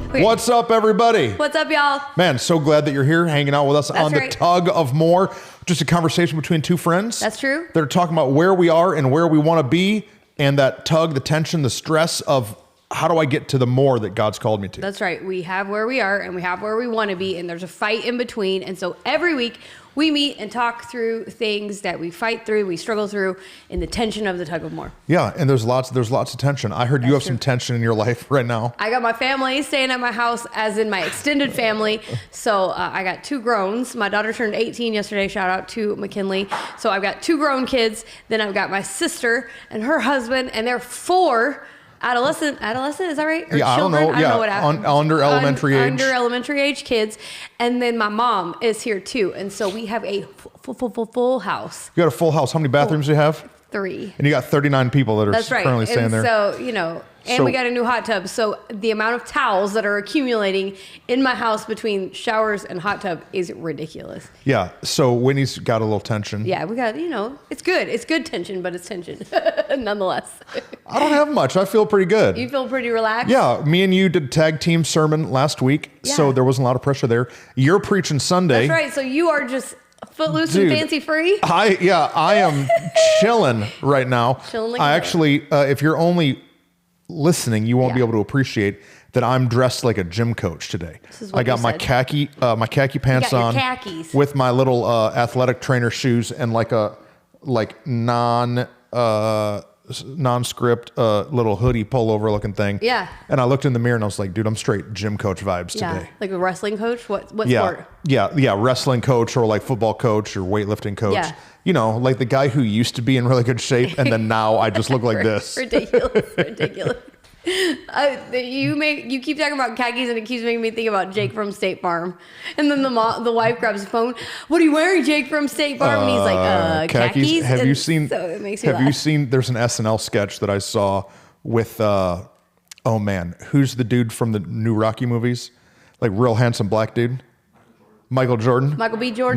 Okay. What's up, everybody? What's up, y'all? Man, so glad that you're here hanging out with us on the right. Tug of More. Just a conversation between two friends. That's true. They're talking about where we are and where we want to be, and that tug, the tension, the stress of how do I get to the more that God's called me to. That's right. We have where we are and we have where we want to be, and there's a fight in between. And so every week we meet and talk through things that we fight through, we struggle through in the tension of the tug of more. Yeah, and there's lots of tension. I heard you have some tension in your life right now. I got my family staying at my house, as in my extended family. So I got two growns. My daughter turned 18 yesterday. Shout out to McKinley. So I've got two grown kids. Then I've got my sister and her husband, and they're four adolescent, is that right? Or yeah, children? I don't know. What under elementary age. Under elementary age kids. And then my mom is here too. And so we have a full house. You got a full house. How many bathrooms do you have? 3. And you got 39 people that are currently staying there. So, and we got a new hot tub. So the amount of towels that are accumulating in my house between showers and hot tub is ridiculous. Yeah. So Whitney's got a little tension. Yeah, we got, it's good. It's good tension, but it's tension nonetheless. I don't have much. I feel pretty good. You feel pretty relaxed? Yeah. Me and you did a tag team sermon last week. Yeah. So there wasn't a lot of pressure there. You're preaching Sunday. That's right. So you are just footloose and fancy free. I am chilling right now. Chilling like I actually, if you're only listening, you won't be able to appreciate that I'm dressed like a gym coach today. I got my khaki pants on khakis with my little athletic trainer shoes and like non-script little hoodie pullover looking thing. Yeah. And I looked in the mirror and I was like, dude, I'm straight gym coach vibes today. Like a wrestling coach? What yeah. sport? Yeah, wrestling coach or like football coach or weightlifting coach. Yeah. Like the guy who used to be in really good shape and then now I just look like this. Ridiculous. You keep talking about khakis and it keeps making me think about Jake from State Farm. And then the wife grabs the phone. What are you wearing, Jake from State Farm? And he's like, khakis. Have you seen? So it makes me laugh. You seen? There's an SNL sketch that I saw with. Oh man, who's the dude from the new Rocky movies? Like real handsome black dude. Michael B. Jordan.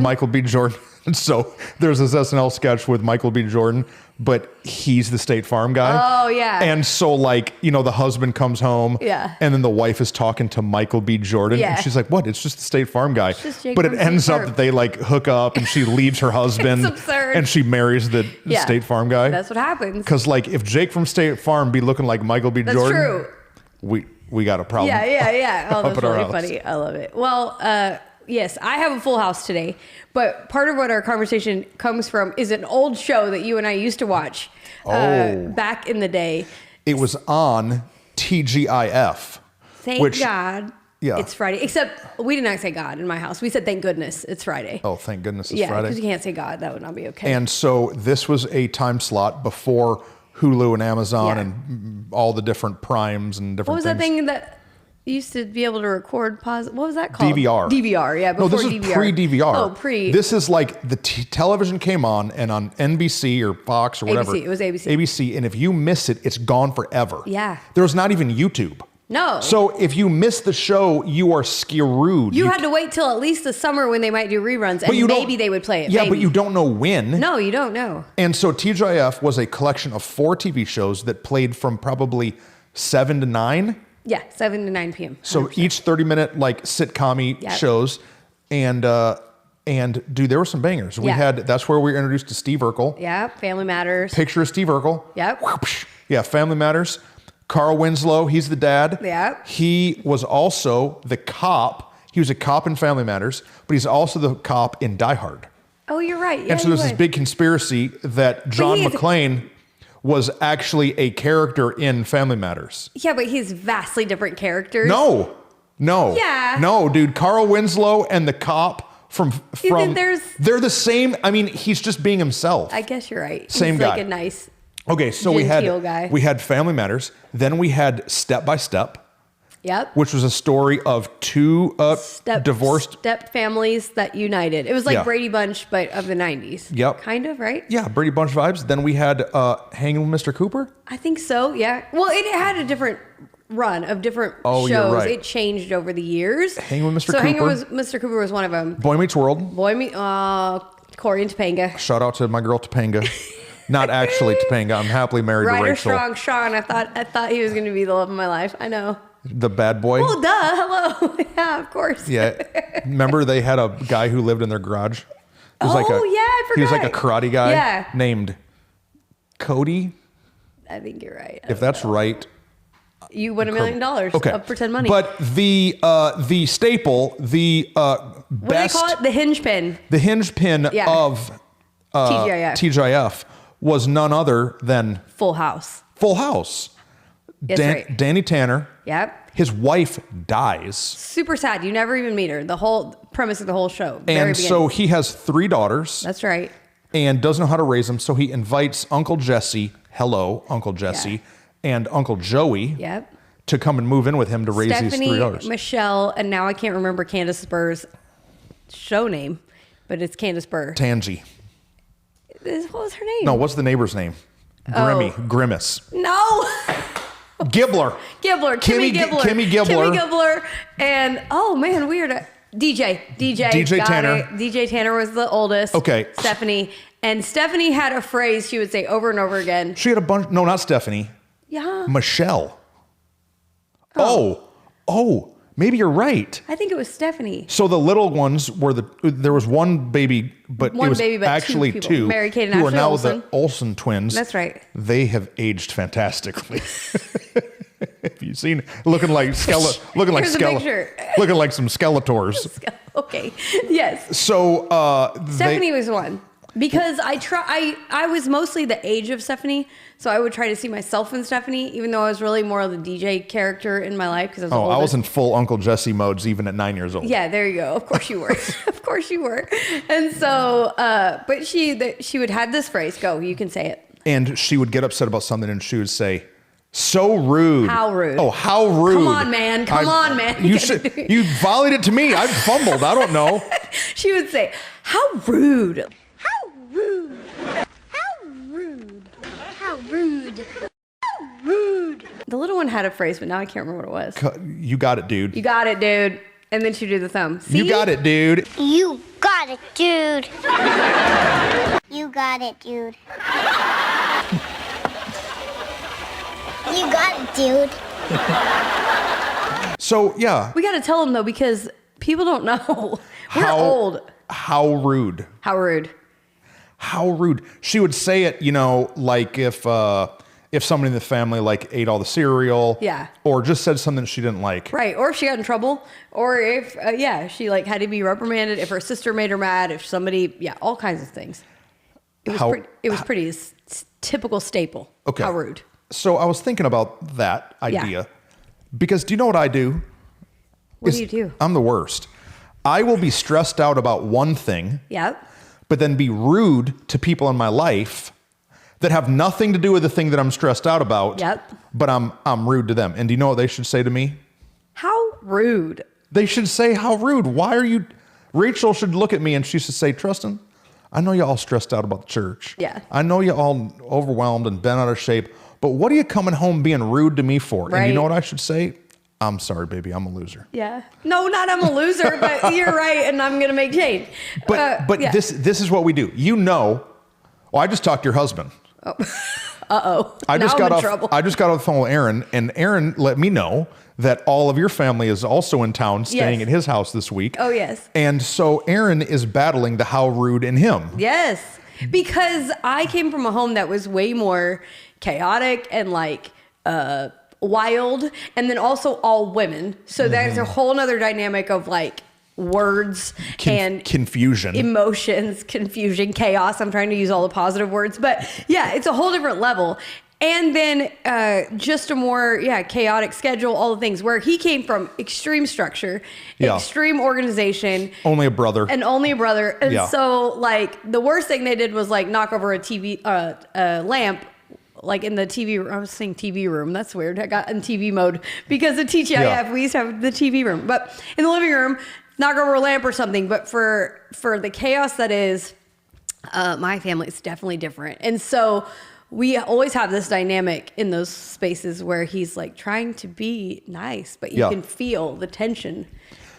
Michael B. Jordan. And so there's this SNL sketch with Michael B. Jordan, but he's the State Farm guy. Oh, yeah. And so the husband comes home. Yeah. And then the wife is talking to Michael B. Jordan. Yeah. And she's like, what? It's just the State Farm guy. But it ends up that they hook up and she leaves her husband. It's absurd. And she marries the State Farm guy. That's what happens. Because if Jake from State Farm be looking like Michael B. Jordan. That's true. We got a problem. Yeah. Oh, that's really funny. I love it. Well, yes, I have a full house today, but part of what our conversation comes from is an old show that you and I used to watch back in the day. It was on TGIF. Thank God it's Friday. Except we did not say God in my house. We said thank goodness it's Friday. Oh, thank goodness it's Friday. Yeah, because you can't say God. That would not be okay. And so this was a time slot before Hulu and Amazon and all the different primes and different things. What was that thing that you used to be able to record pause? What was that called? DVR, yeah. No, this is pre-DVR. Oh, pre. This is like the television came on and on NBC or Fox or whatever. ABC, it was ABC. ABC, and if you miss it, it's gone forever. Yeah. There's not even YouTube. No. So if you miss the show, you are screwed. You had to wait till at least the summer when they might do reruns, and maybe they would play it. Yeah, but you don't know when. No, you don't know. And so TGIF was a collection of 4 TV shows that played from probably 7 to 9. Yeah, 7 to 9 p.m. 100%. So each 30-minute sitcom shows, and dude, there were some bangers. That's where we were introduced to Steve Urkel. Yeah, Family Matters. Picture of Steve Urkel. Yep. Yeah, Family Matters. Carl Winslow, he's the dad. Yeah. He was also the cop. He was a cop in Family Matters, but he's also the cop in Die Hard. Oh, you're right. Yeah, and so there's this big conspiracy that John McClane was actually a character in Family Matters. Yeah, but he's vastly different characters. No. Yeah. No, dude. Carl Winslow and the cop from they're the same. I mean, he's just being himself. I guess you're right. Same he's guy. Like a nice. Okay, so we had Family Matters. Then we had Step by Step. Yep. Which was a story of 2 divorced step families that united. It was like Brady Bunch, but of the 90s. Yep. Kind of, right? Yeah, Brady Bunch vibes. Then we had Hanging with Mr. Cooper. I think so, yeah. Well, it had a different run of different shows. You're right. It changed over the years. Hanging with Mr. Cooper. So Hanging with Mr. Cooper was one of them. Boy Meets World. Corey and Topanga. Shout out to my girl Topanga. Not actually Topanga. I'm happily married to Rachel. Strong Sean. I thought he was going to be the love of my life. I know. The bad boy. Oh, duh. Hello. Yeah, of course. Yeah. Remember they had a guy who lived in their garage? He was I forgot. He was like a karate guy Yeah. named Cody. I think you're right. If that's right. You win $1 million of pretend money. But the staple, the what best. do they call it? The hinge pin. The hinge pin of TGIF was none other than Full House. Full House. Right. Danny Tanner. Yep. His wife dies. Super sad. You never even meet her. The whole premise of the whole show. And so he has 3 daughters. That's right. And doesn't know how to raise them. So he invites Uncle Jesse, hello, Uncle Jesse, and Uncle Joey to come and move in with him to raise these 3 daughters. Michelle, and now I can't remember Candace Burr's show name, but it's Candace Burr. Tangy. What was her name? No, what's the neighbor's name? Grimace. No. Gibbler. Kimmy Gibbler. Kimmy Gibbler. And, oh man, weird. DJ Tanner. DJ Tanner was the oldest. Okay. Stephanie. And Stephanie had a phrase she would say over and over again. She had a bunch. No, not Stephanie. Yeah. Michelle. Oh, maybe you're right. I think it was Stephanie. So the little ones were there was one baby, but it was actually two. Mary Kate and who Ashley are now Olsen. the Olsen twins. That's right. They have aged fantastically. Have you seen looking like some Skeletors? Okay. Yes. So Stephanie was one. Because I was mostly the age of Stephanie, so I would try to see myself in Stephanie, even though I was really more of the DJ character in my life. Because I was in full Uncle Jesse modes even at 9 years old. Yeah, there you go. Of course you were. Of course you were. And so, but she would have this phrase. Go, you can say it. And she would get upset about something, and she would say, "So rude." How rude. Oh, how rude. Come on, man. You volleyed it to me. I fumbled. I don't know. She would say, "How rude." How rude. How rude. How rude. How rude. The little one had a phrase, but now I can't remember what it was. You got it, dude. You got it, dude. And then she'd do the thumb. See? You got it, dude. You got it, dude. You got it, dude. You got it, dude. So, yeah. We got to tell them, though, because people don't know. We're old. How rude. How rude. How rude. She would say it, like if somebody in the family like ate all the cereal. Yeah. Or just said something she didn't like. Right. Or if she got in trouble. Or if, she like had to be reprimanded. If her sister made her mad. If somebody, all kinds of things. It was pretty typical staple. Okay. How rude. So I was thinking about that idea. Because do you know what I do? What do you do? I'm the worst. I will be stressed out about one thing. Yep. But then be rude to people in my life that have nothing to do with the thing that I'm stressed out about. Yep. But I'm rude to them. And do you know what they should say to me? How rude. They should say, how rude. Why are you... Rachel should look at me and she should say, Truston, I know you're all stressed out about the church. Yeah. I know you're all overwhelmed and bent out of shape. But what are you coming home being rude to me for? Right. And you know what I should say? I'm sorry, baby. I'm a loser. Yeah. No, not I'm a loser, but you're right, and I'm gonna make change. But this is what we do. I just talked to your husband. Oh. Uh-oh. I just now got I'm in off trouble. I just got off the phone with Aaron, and Aaron let me know that all of your family is also in town staying at his house this week. Oh, yes. And so Aaron is battling the how rude in him. Yes. Because I came from a home that was way more chaotic and wild, and then also all women. So there's a whole nother dynamic of words and confusion, emotions, confusion, chaos. I'm trying to use all the positive words, but it's a whole different level. And then just a more chaotic schedule, all the things where he came from extreme structure, extreme organization, only a brother. And so the worst thing they did was knock over a TV lamp. In the TV room, I was saying TV room. That's weird. I got in TV mode because of TGIF. We used to have the TV room, but in the living room, knock over a lamp or something. But for the chaos that is my family, it's definitely different. And so we always have this dynamic in those spaces where he's trying to be nice, but you can feel the tension.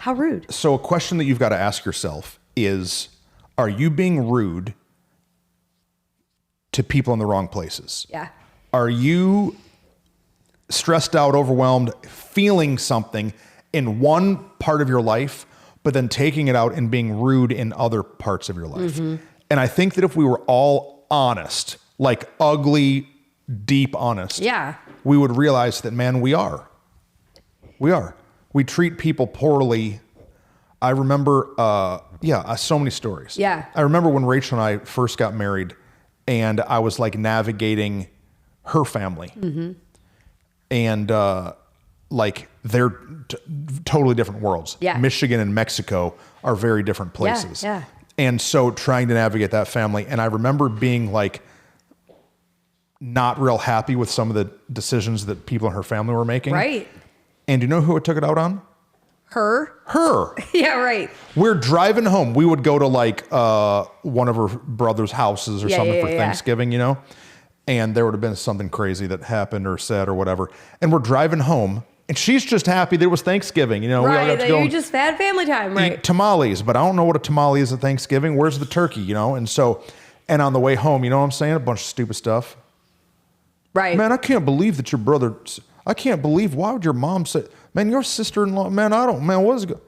How rude. So a question that you've got to ask yourself is, are you being rude to people in the wrong places? Yeah. Are you stressed out, overwhelmed, feeling something in one part of your life, but then taking it out and being rude in other parts of your life. And I think that if we were all honest, like ugly, deep honest, we would realize that, man, we are. We treat people poorly. I remember, so many stories. Yeah. I remember when Rachel and I first got married and I was like navigating her family. And like they're totally different worlds. Yeah. Michigan and Mexico are very different places. Yeah. And so trying to navigate that family. And I remember being like, not real happy with some of the decisions that people in her family were making. Right. And do you know who it took it out on? Her. Yeah, right. We're driving home. We would go to like one of her brother's houses or something for Thanksgiving, you know? And there would have been something crazy that happened or said or whatever. And we're driving home and she's just happy there was Thanksgiving, you know? Right, we all got to go you just had family time, right? Eat tamales, but I don't know what a tamale is at Thanksgiving. Where's the turkey, you know? And so, and on the way home, you know what I'm saying? A bunch of stupid stuff. Right. Man, I can't believe that your brother, I can't believe, why would your mom say, man, your sister-in-law, man, what is it?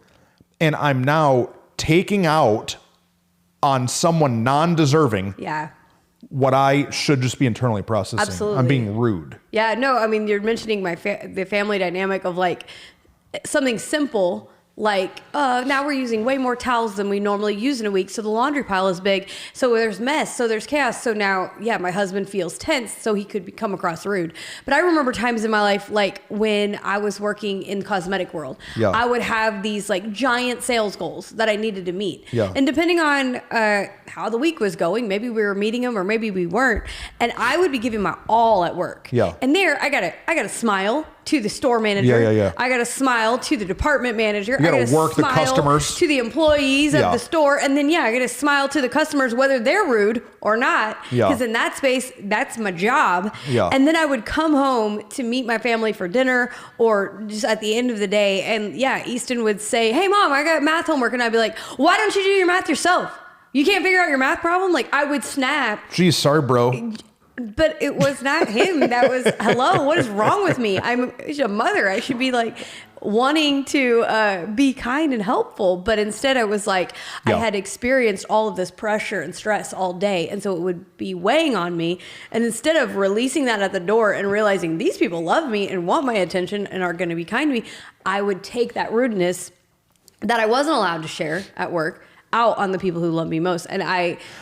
And I'm now taking out on someone non-deserving what I should just be internally processing. Absolutely. I'm being rude. Yeah, no, I mean, you're mentioning the family dynamic of like something simple. Like, now we're using way more towels than we normally use in a week. So the laundry pile is big. So there's mess. So there's chaos. So now, my husband feels tense. So he could come across rude. But I remember times in my life, like when I was working in the cosmetic world, I would have these like giant sales goals that I needed to meet. And depending on how the week was going, maybe we were meeting them or maybe we weren't. And I would be giving my all at work. And there, I gotta smile to the store manager. I got to smile to the department manager. You got to work the customers. To the employees of the store. And then, I got to smile to the customers, whether they're rude or not. Because in that space, that's my job. And then I would come home to meet my family for dinner or just at the end of the day. And Easton would say, hey, Mom, I got math homework. And I'd be like, why don't you do your math yourself? You can't figure out your math problem? Like, I would snap. Geez, sorry, bro. But it was not him. That was, hello, what is wrong with me? I'm a mother. I should be like wanting to be kind and helpful. But instead I was like, I had experienced all of this pressure and stress all day. And so it would be weighing on me. And instead of releasing that at the door and realizing these people love me and want my attention and are going to be kind to me, I would take that rudeness that I wasn't allowed to share at work out on the people who love me most. And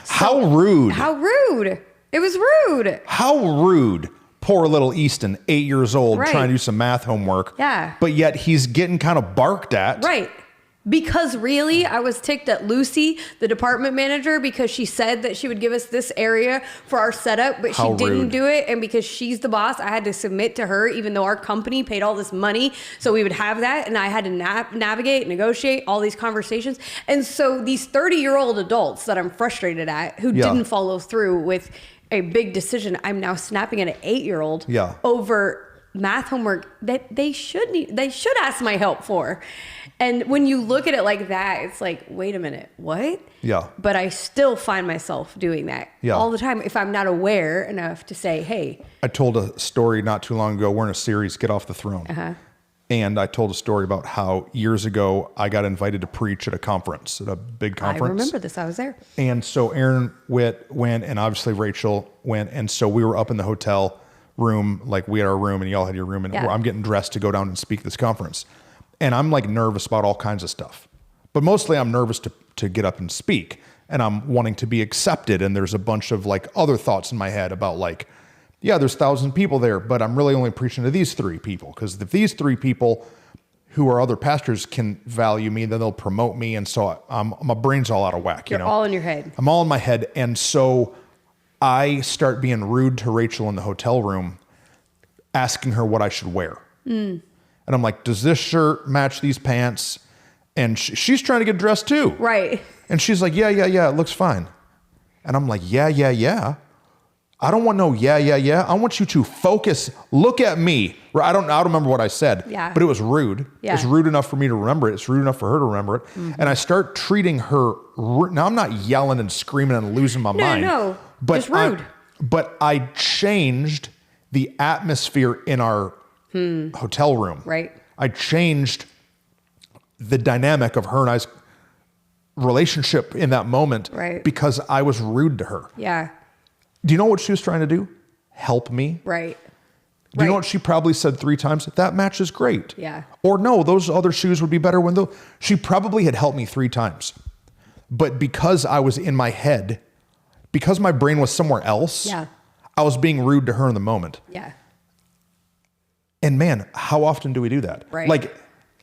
How rude. How rude. It was rude. How rude. Poor little Easton, 8 years old, trying to do some math homework. But yet he's getting kind of barked at. Right. Because really, I was ticked at Lucy, the department manager, because she said that she would give us this area for our setup, but she didn't do it. And because she's the boss, I had to submit to her, even though our company paid all this money. So we would have that. And I had to navigate, negotiate all these conversations. And so these 30-year-old adults that I'm frustrated at who didn't follow through with a big decision, I'm now snapping at an 8-year-old over math homework that they should ask my help for. And when you look at it like that, it's like, wait a minute, what? But I still find myself doing that all the time if I'm not aware enough to say, hey. I told a story not too long ago. We're in a series, Get Off the Throne. And I told a story about how years ago I got invited to preach at a conference, at a big conference. I remember this. I was there. And so Aaron Witt went, and obviously Rachel went. And so we were up in the hotel room, like we had our room and y'all had your room. And I'm getting dressed to go down and speak at this conference. And I'm like nervous about all kinds of stuff. But mostly I'm nervous to get up and speak. And I'm wanting to be accepted. And there's a bunch of like other thoughts in my head about like, there's 1,000 people there, but I'm really only preaching to these 3 people. Because if these 3 people who are other pastors can value me, then they'll promote me. And so my brain's all out of whack. You're all in your head. I'm all in my head. And so I start being rude to Rachel in the hotel room, asking her what I should wear. And I'm like, does this shirt match these pants? And she's trying to get dressed too. Right. And she's like, yeah, it looks fine. And I'm like, yeah. I don't want no yeah. I want you to focus. Look at me. I don't remember what I said, but it was rude. Yeah. It's rude enough for me to remember it. It's rude enough for her to remember it. And I start treating her. Now I'm not yelling and screaming and losing my mind. No, but just rude. But I changed the atmosphere in our hotel room. Right. I changed the dynamic of her and I's relationship in that moment because I was rude to her. Yeah. Do you know what she was trying to do? Help me. Right. Do you know what she probably said 3 times? That match is great. Yeah. Or no, those other shoes would be better she probably had helped me 3 times. But because I was in my head, because my brain was somewhere else, I was being rude to her in the moment. Yeah. And man, how often do we do that? Right. Like,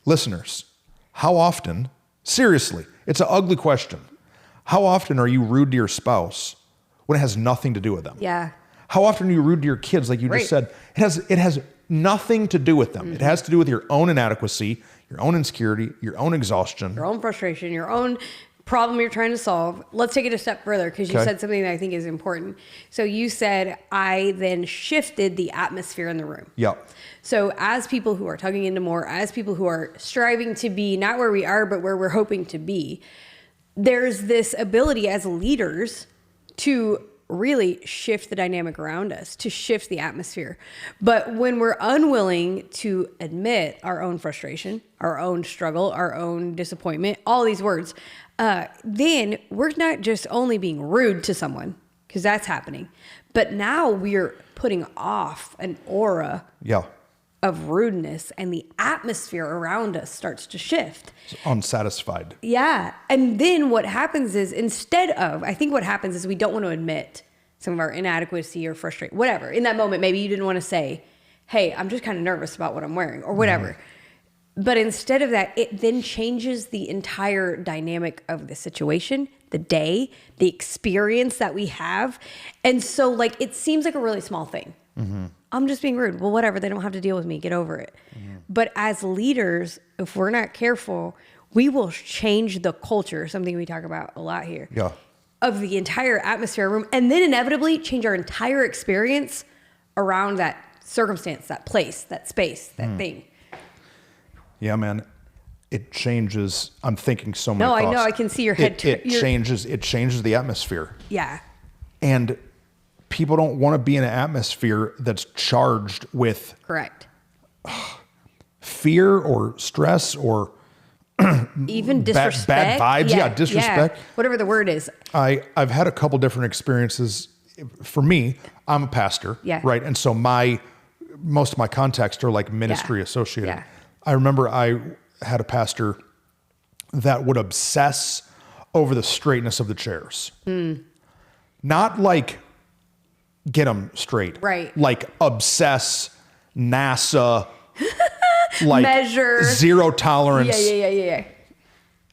listeners, how often, seriously, it's an ugly question. How often are you rude to your spouse when it has nothing to do with them? Yeah. How often are you rude to your kids, like you just said? It has nothing to do with them. Mm-hmm. It has to do with your own inadequacy, your own insecurity, your own exhaustion. Your own frustration, your own problem you're trying to solve. Let's take it a step further because you said something that I think is important. So you said, I then shifted the atmosphere in the room. Yeah. So as people who are tugging into more, as people who are striving to be not where we are, but where we're hoping to be, there's this ability as leaders to really shift the dynamic around us, to shift the atmosphere. But when we're unwilling to admit our own frustration, our own struggle, our own disappointment, all these words, then we're not just only being rude to someone, because that's happening, but now we're putting off an aura of rudeness, and the atmosphere around us starts to shift. It's unsatisfied. Yeah. And then what happens is, I think what happens is we don't want to admit some of our inadequacy or frustration, whatever. In that moment, maybe you didn't want to say, hey, I'm just kind of nervous about what I'm wearing or whatever. Mm-hmm. But instead of that, it then changes the entire dynamic of the situation, the day, the experience that we have. And so like, it seems like a really small thing. Mm-hmm. I'm just being rude. Well, whatever. They don't have to deal with me. Get over it. Mm-hmm. But as leaders, if we're not careful, we will change the culture, something we talk about a lot here, of the entire atmosphere room, and then inevitably change our entire experience around that circumstance, that place, that space, that thing. Yeah, man. It changes. I'm thinking so many thoughts. I know. I can see your head. It changes the atmosphere. Yeah. And people don't want to be in an atmosphere that's charged with fear or stress or even disrespect. Bad vibes. Yeah, disrespect. Yeah. Whatever the word is. I've had a couple different experiences. For me, I'm a pastor, right? And so most of my contexts are like ministry associated. Yeah. I remember I had a pastor that would obsess over the straightness of the chairs. Not like get them straight. Right. Like obsess, NASA, like measure, zero tolerance. Yeah.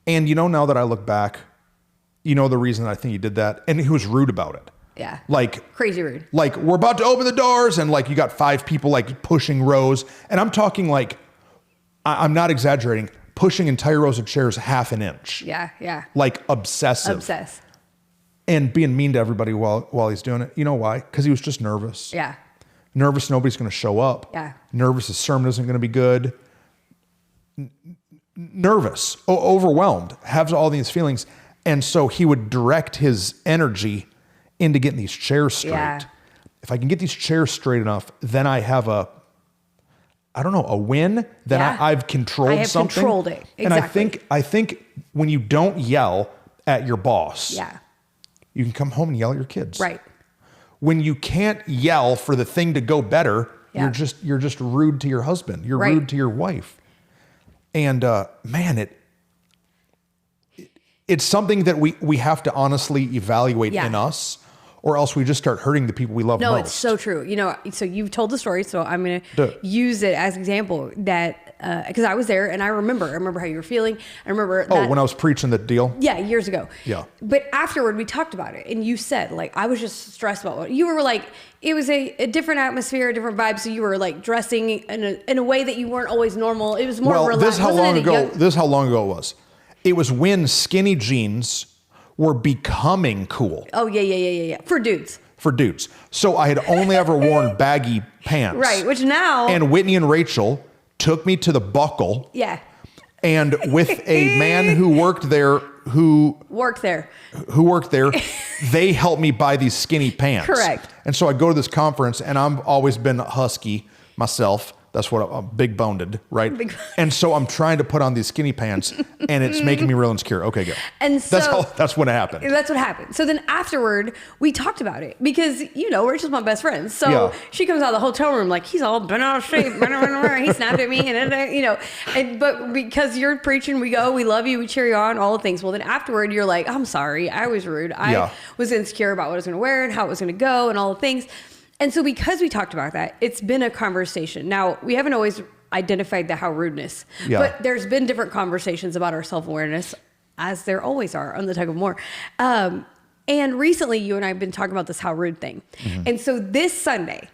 And now that I look back, the reason I think he did that, and he was rude about it. Yeah. Like crazy rude. Like we're about to open the doors and like you got 5 people like pushing rows. And I'm talking like, I'm not exaggerating, pushing entire rows of chairs half an inch. Yeah. Like obsessive. And being mean to everybody while he's doing it. You know why? Because he was just nervous. Yeah. Nervous nobody's going to show up. Yeah. Nervous his sermon isn't going to be good. Nervous, overwhelmed, has all these feelings. And so he would direct his energy into getting these chairs straight. Yeah. If I can get these chairs straight enough, then I have a win. Then I've controlled something. Controlled it. Exactly. And I think when you don't yell at your boss, you can come home and yell at your kids. Right. When you can't yell for the thing to go better, you're just rude to your husband. You're rude to your wife. And man, it's something that we have to honestly evaluate in us, or else we just start hurting the people we love most. No, it's so true. So you've told the story, so I'm going to use it as an example that, because I was there and I remember how you were feeling. I remember when I was preaching the deal? Yeah, years ago. Yeah. But afterward, we talked about it and you said, like, I was just stressed about what you were like, it was a different atmosphere, a different vibe. So you were like dressing in a way that you weren't always normal. It was more relaxed. This is how long ago it was. It was when skinny jeans were becoming cool. Oh, yeah. For dudes. So I had only ever worn baggy pants. Right, which now... And Whitney and Rachel took me to the Buckle. Yeah. And with a man who worked there, they helped me buy these skinny pants. Correct. And so I go to this conference, and I've always been husky myself, That's what I'm big boned, right? And so I'm trying to put on these skinny pants and it's making me real insecure. Okay, go. And so that's what happened. That's what happened. So then afterward, we talked about it because, Rachel's my best friend. So she comes out of the hotel room like, he's all bent out of shape. He snapped at me but because you're preaching, we go, we love you, we cheer you on, all the things. Well, then afterward, you're like, I'm sorry, I was rude. I was insecure about what I was going to wear and how it was going to go and all the things. And so because we talked about that, it's been a conversation. Now, we haven't always identified the how rudeness, but there's been different conversations about our self-awareness, as there always are on the Tug of More. And recently, you and I have been talking about this how rude thing. Mm-hmm. And so this Sunday,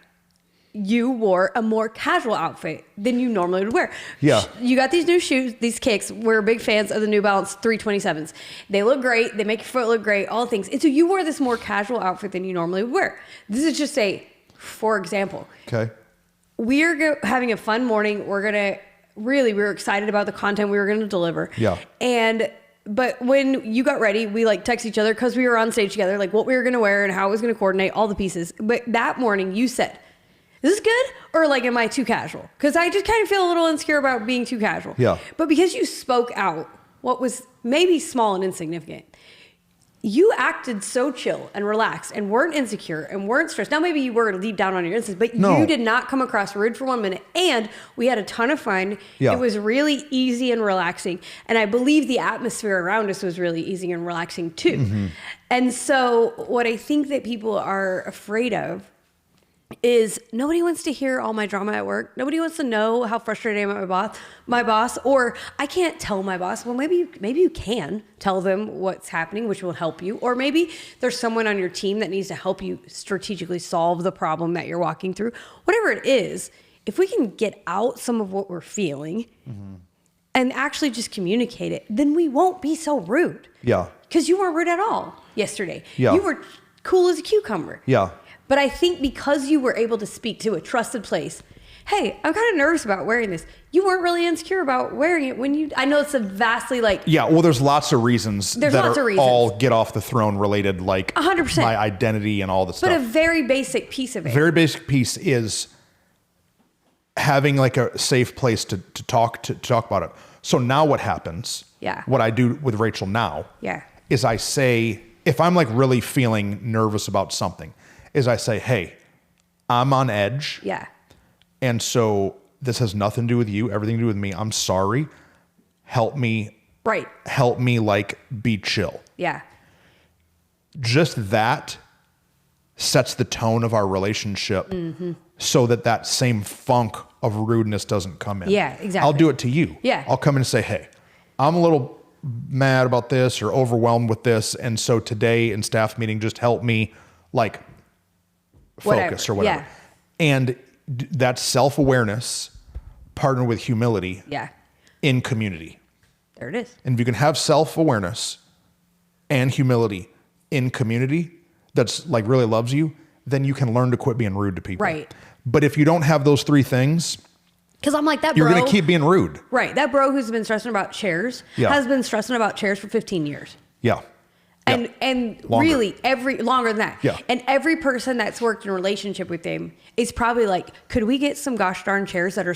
you wore a more casual outfit than you normally would wear. Yeah. You got these new shoes, these kicks. We're big fans of the New Balance 327s. They look great. They make your foot look great, all things. And so you wore this more casual outfit than you normally would wear. This is just for example. Okay. We're having a fun morning. We're excited about the content we were going to deliver. Yeah. But when you got ready, we text each other because we were on stage together, what we were going to wear and how it was going to coordinate, all the pieces. But that morning you said, is this good? Or am I too casual? Because I just kind of feel a little insecure about being too casual. Yeah. But because you spoke out what was maybe small and insignificant, you acted so chill and relaxed and weren't insecure and weren't stressed. Now, maybe you were deep down on your instance, but you did not come across rude for 1 minute. And we had a ton of fun. Yeah. It was really easy and relaxing. And I believe the atmosphere around us was really easy and relaxing too. Mm-hmm. And so what I think that people are afraid of is nobody wants to hear all my drama at work. Nobody wants to know how frustrated I am at my boss, or I can't tell my boss. Well, maybe you can tell them what's happening, which will help you. Or maybe there's someone on your team that needs to help you strategically solve the problem that you're walking through. Whatever it is, if we can get out some of what we're feeling and actually just communicate it, then we won't be so rude. Yeah. Because you weren't rude at all yesterday. Yeah. You were cool as a cucumber. Yeah. But I think because you were able to speak to a trusted place, hey, I'm kind of nervous about wearing this. You weren't really insecure about wearing it I know it's a vastly Yeah, well, there's lots of reasons all get off the throne related, 100%. My identity and all this stuff. But a very basic piece of it. Very basic piece is having a safe place to talk about it. So now what happens? Yeah. What I do with Rachel now is I say, if I'm really feeling nervous about something, is I say, hey, I'm on edge. Yeah. And so this has nothing to do with you, everything to do with me. I'm sorry. Help me. Right. Help me be chill. Yeah. Just that sets the tone of our relationship so that same funk of rudeness doesn't come in. Yeah, exactly. I'll do it to you. Yeah. I'll come in and say, hey, I'm a little mad about this or overwhelmed with this. And so today in staff meeting, just help me focus or whatever. Yeah. And that's self-awareness partnered with humility in community. There it is. And if you can have self-awareness and humility in community that's really loves you, then you can learn to quit being rude to people. Right. But if you don't have those three things, because I'm that bro. You're going to keep being rude. Right. That bro who's been stressing about chairs has been stressing about chairs for 15 years. Yeah. And longer. Really longer than that. Yeah. And every person that's worked in a relationship with him is probably could we get some gosh darn chairs that are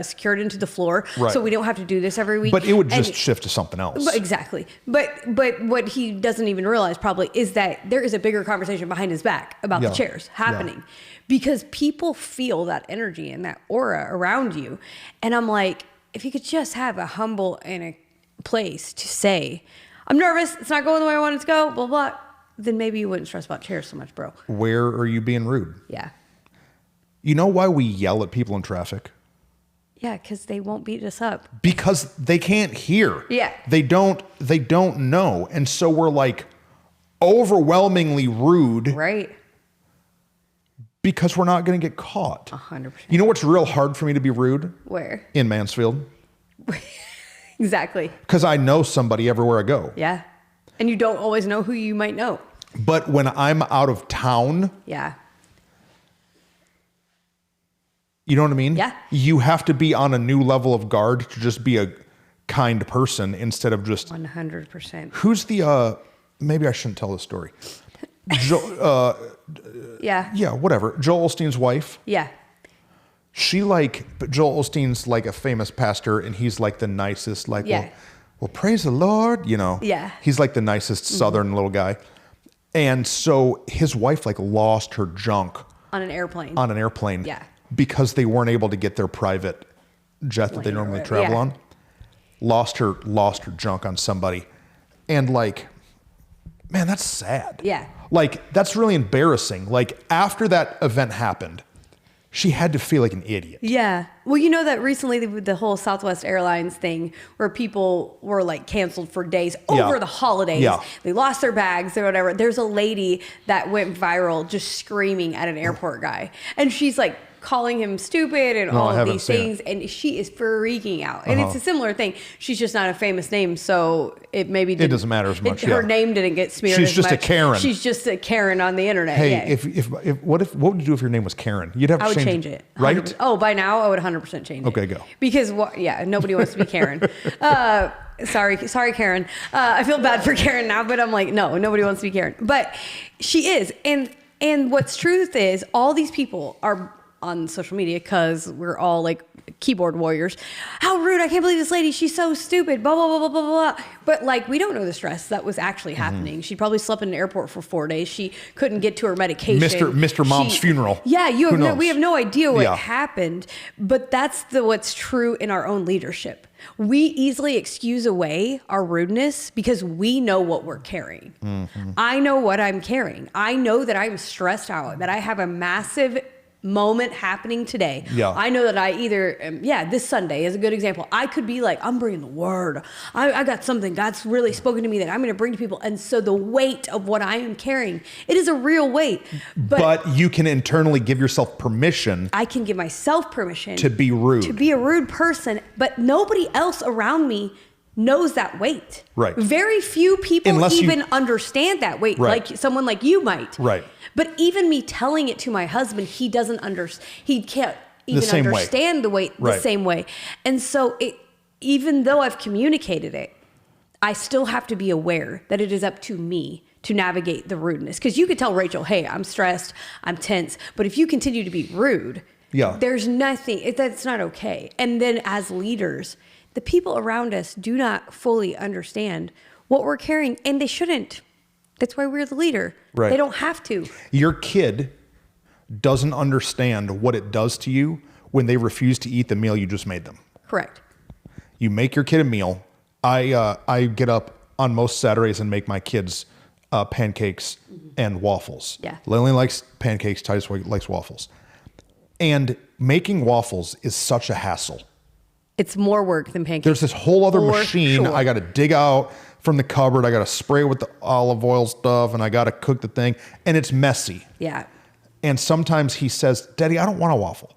secured into the floor so we don't have to do this every week? But it would just shift to something else. Exactly. But what he doesn't even realize probably is that there is a bigger conversation behind his back about the chairs happening because people feel that energy and that aura around you. And I'm if you could just have a humble and a place to say, I'm nervous. It's not going the way I want it to go, blah, blah. Then maybe you wouldn't stress about chairs so much, bro. Where are you being rude? Yeah. You know why we yell at people in traffic? Yeah, because they won't beat us up. Because they can't hear. Yeah. They don't know. And so we're overwhelmingly rude. Right. Because we're not going to get caught. 100%. You know what's real hard for me to be rude? Where? In Mansfield. Exactly. Because I know somebody everywhere I go. Yeah. And you don't always know who you might know. But when I'm out of town. Yeah. You know what I mean? Yeah. You have to be on a new level of guard to just be a kind person instead of just. 100%. Who's maybe I shouldn't tell this story. Yeah. Yeah, whatever. Joel Osteen's wife. Yeah. But Joel Osteen's like a famous pastor, and he's like the nicest, like, well, praise the Lord, you know. Yeah. He's like the nicest Southern little guy. And so his wife like lost her junk. On an airplane. Yeah. Because they weren't able to get their private jet that they normally travel on. Lost her junk on somebody. And like, man, that's sad. Yeah. Like, that's really embarrassing. Like, after that event happened, she had to feel like an idiot. Yeah. Well, you know that recently the whole Southwest Airlines thing where people were like canceled for days over the holidays. Yeah. They lost their bags or whatever. There's a lady that went viral just screaming at an airport guy. And she's like calling him stupid and all of these things. And she is freaking out. And it's a similar thing. She's just not a famous name. So it doesn't matter as much. Her name didn't get smeared She's just a Karen. She's just a Karen on the internet. Hey, what would you do if your name was Karen? You'd have to I would change it. Right? Oh, by now I would 100% change it. Okay, go. Because nobody wants to be Karen. Sorry, Karen. I feel bad for Karen now, but I'm like, no, nobody wants to be Karen. But she is. And what's truth is all these people are on social media because we're all like keyboard warriors. How rude. I can't believe this lady. She's so stupid. Blah, blah, blah, blah, blah, blah. But like, we don't know the stress that was actually happening. She probably slept in an airport for 4 days. She couldn't get to her medication. Mr. Mom's funeral. Yeah. We have no idea what happened, but that's what's true in our own leadership. We easily excuse away our rudeness because we know what we're carrying. I know what I'm carrying. I know that I'm stressed out, that I have a massive moment happening today. Yeah. I know that I either, this Sunday is a good example. I could be like, I'm bringing the word. I got something God's really spoken to me that I'm going to bring to people. And so the weight of what I am carrying, it is a real weight. But you can internally give yourself permission. I can give myself permission to be rude. To be a rude person, but nobody else around me knows that weight. Right. Very few people understand that weight, like someone like you might. Right. But even me telling it to my husband, he doesn't he can't even understand the weight the same way. And so even though I've communicated it, I still have to be aware that it is up to me to navigate the rudeness. Because you could tell Rachel, hey, I'm stressed, I'm tense. But if you continue to be rude, there's nothing, that's not okay. And then as leaders, the people around us do not fully understand what we're carrying, and they shouldn't. That's why we're the leader. Right. They don't have to. Your kid doesn't understand what it does to you when they refuse to eat the meal you just made them. Correct. You make your kid a meal. I get up on most Saturdays and make my kids pancakes and waffles. Yeah. Lily likes pancakes. Titus likes waffles. And making waffles is such a hassle. It's more work than pancakes. There's this whole other machine I got to dig out from the cupboard. I got to spray with the olive oil stuff, and I got to cook the thing, and it's messy. Yeah. And sometimes he says, Daddy, I don't want a waffle.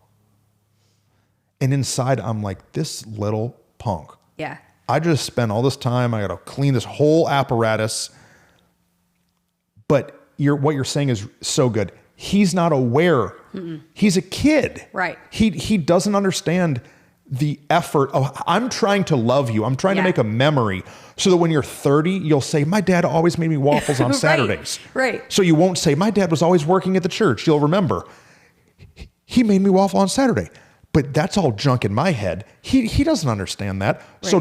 And inside, I'm like, this little punk. Yeah. I just spent all this time. I got to clean this whole apparatus. But what you're saying is so good. He's not aware. He's a kid. Right. He doesn't understand the effort of, I'm trying to love you. I'm trying to make a memory so that when you're 30, you'll say, my dad always made me waffles on Saturdays. Right. So you won't say, my dad was always working at the church. You'll remember, he made me waffle on Saturday. But that's all junk in my head. He doesn't understand that. Right. So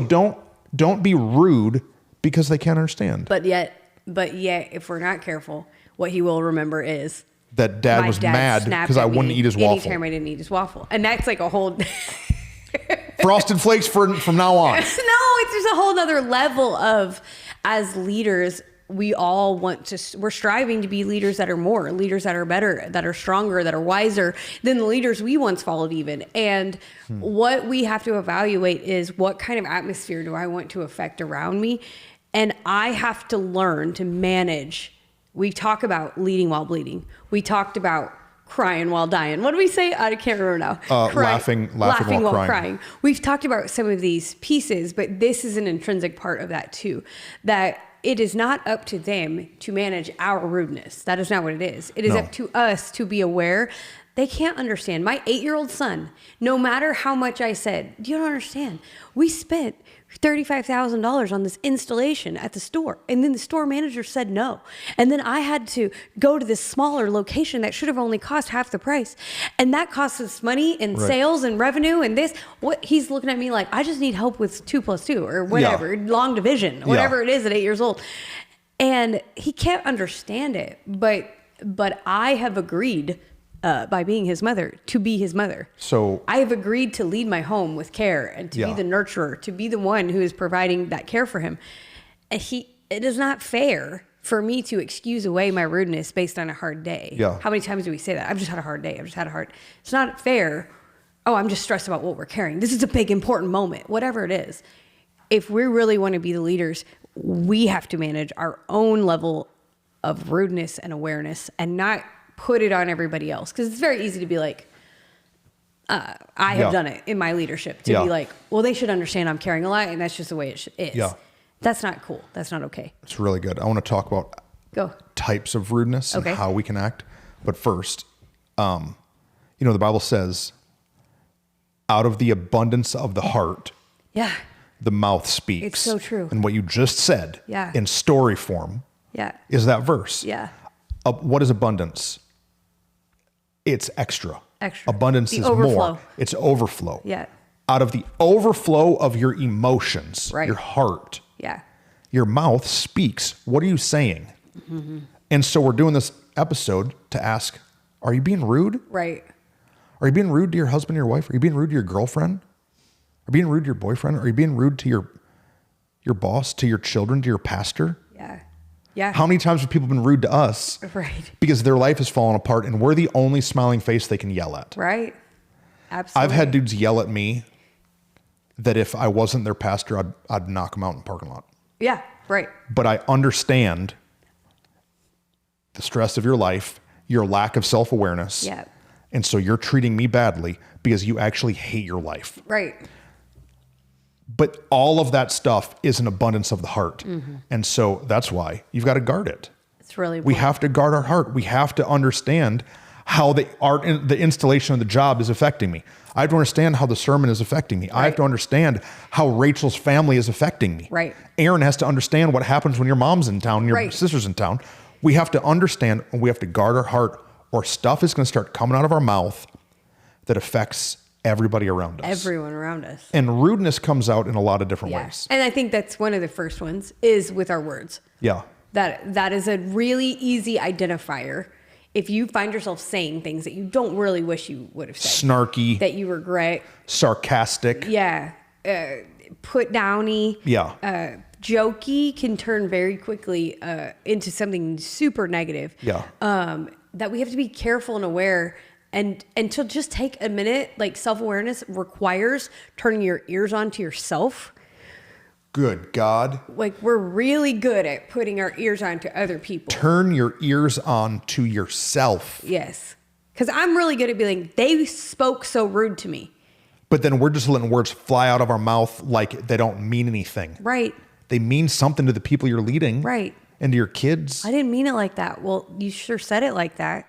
don't be rude because they can't understand. But yet, if we're not careful, what he will remember is that dad was mad because I wouldn't eat his waffle. Anytime I didn't eat his waffle. And that's like a whole... Frosted Flakes from now on. No, it's just a whole nother level of, as leaders, we're striving to be leaders that are more, leaders that are better, that are stronger, that are wiser than the leaders we once followed even. And what we have to evaluate is what kind of atmosphere do I want to affect around me? And I have to learn to manage. We talk about leading while bleeding. We talked about crying while dying. What do we say? I can't remember now. Laughing while crying. We've talked about some of these pieces, but this is an intrinsic part of that too. That it is not up to them to manage our rudeness. That is not what it is. It is up to us to be aware. They can't understand. My 8-year-old son, no matter how much I said, you don't understand. We spent $35,000 on this installation at the store. And then the store manager said no. And then I had to go to this smaller location that should have only cost half the price. And that costs us money and sales and revenue and this. What he's looking at me like, I just need help with 2 + 2 or whatever, long division, whatever it is at 8 years old. And he can't understand it. But I have agreed by being his mother, to be his mother. So I have agreed to lead my home with care and to be the nurturer, to be the one who is providing that care for him. And it is not fair for me to excuse away my rudeness based on a hard day. Yeah. How many times do we say that? I've just had a hard day. It's not fair. Oh, I'm just stressed about what we're carrying. This is a big, important moment, whatever it is. If we really want to be the leaders, we have to manage our own level of rudeness and awareness and not put it on everybody else. Because it's very easy to be like, I have done it in my leadership to be like, well, they should understand I'm carrying a lot and that's just the way it is. Yeah. That's not cool. That's not okay. It's really good. I want to talk about types of rudeness and how we can act. But first, the Bible says, out of the abundance of the heart, the mouth speaks. It's so true. And what you just said in story form is that verse. Yeah. What is abundance? It's extra. Extra. Abundance is more. It's overflow. Yeah. Out of the overflow of your emotions, your heart, your mouth speaks. What are you saying? Mm-hmm. And so we're doing this episode to ask, are you being rude? Right. Are you being rude to your husband or your wife? Are you being rude to your girlfriend? Are you being rude to your boyfriend? Are you being rude to your boss, to your children, to your pastor? Yeah. Yeah. How many times have people been rude to us? Right. Because their life has fallen apart and we're the only smiling face they can yell at. Right. Absolutely. I've had dudes yell at me that if I wasn't their pastor, I'd knock them out in the parking lot. Yeah. Right. But I understand the stress of your life, your lack of self-awareness. Yeah. And so you're treating me badly because you actually hate your life. Right. But all of that stuff is an abundance of the heart. Mm-hmm. And so that's why you've got to guard it. It's really important. We have to guard our heart. We have to understand how the installation of the job is affecting me. I have to understand how the sermon is affecting me. Right. I have to understand how Rachel's family is affecting me. Right. Aaron has to understand what happens when your mom's in town and your sister's in town. We have to understand and we have to guard our heart, or stuff is going to start coming out of our mouth that affects everybody around us. Everyone around us. And rudeness comes out in a lot of different ways. And I think that's one of the first ones is with our words. Yeah. That is a really easy identifier. If you find yourself saying things that you don't really wish you would have said. Snarky. That you regret. Sarcastic. Yeah. Put downy. Yeah. Jokey can turn very quickly into something super negative. Yeah. That we have to be careful and aware. And to just take a minute, like self-awareness requires turning your ears on to yourself. Good God. Like we're really good at putting our ears on to other people. Turn your ears on to yourself. Yes. Because I'm really good at being like, they spoke so rude to me. But then we're just letting words fly out of our mouth like they don't mean anything. Right. They mean something to the people you're leading. Right. And to your kids. I didn't mean it like that. Well, you sure said it like that.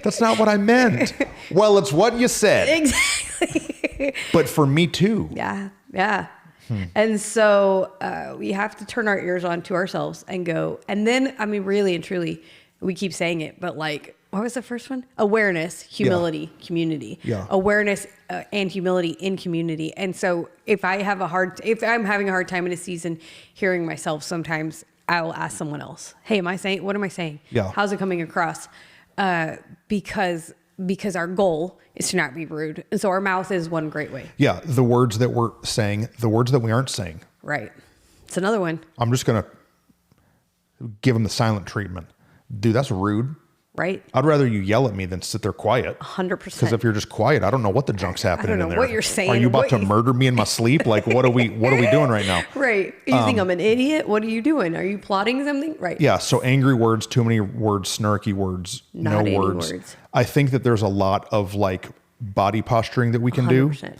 That's not what I meant. Well, it's what you said. Exactly. But for me too. Yeah. Yeah. And so we have to turn our ears on to ourselves and go. And then, I mean, really and truly, we keep saying it, but like, what was the first one? Awareness, humility, community. Yeah. Awareness and humility in community. And so if I'm having a hard time in a season hearing myself, sometimes I will ask someone else, hey, what am I saying? Yeah. How's it coming across? Because our goal is to not be rude. And so our mouth is one great way. Yeah. The words that we're saying, the words that we aren't saying. Right. It's another one. I'm just going to give them the silent treatment. Dude, that's rude. Right. I'd rather you yell at me than sit there quiet. 100%. Because if you're just quiet, I don't know what the junk's happening in there. I don't know what you're saying. Are you about to murder me in my sleep? Like, what are we doing right now? Right. You think I'm an idiot? What are you doing? Are you plotting something? Right. Yeah. So angry words, too many words, snarky words, Not no any words. I think that there's a lot of like body posturing that we can 100%. do.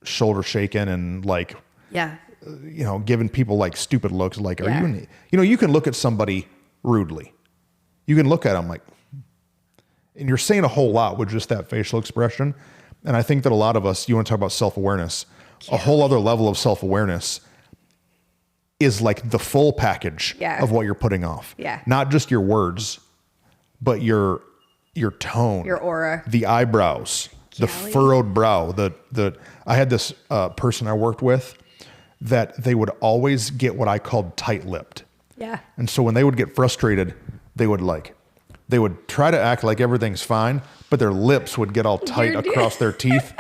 Shoulder shaking and like, giving people like stupid looks. Like, are you, you can look at somebody rudely. You can look at them like, and you're saying a whole lot with just that facial expression, And I think that a lot of us, you want to talk about self-awareness, a whole other level of self-awareness is like the full package of what you're putting off. Yeah. Not just your words, but your tone, your aura, the eyebrows, the furrowed brow. I had this person I worked with that they would always get what I called tight-lipped. Yeah. And so when they would get frustrated, they would try to act like everything's fine, but their lips would get all tight across their teeth.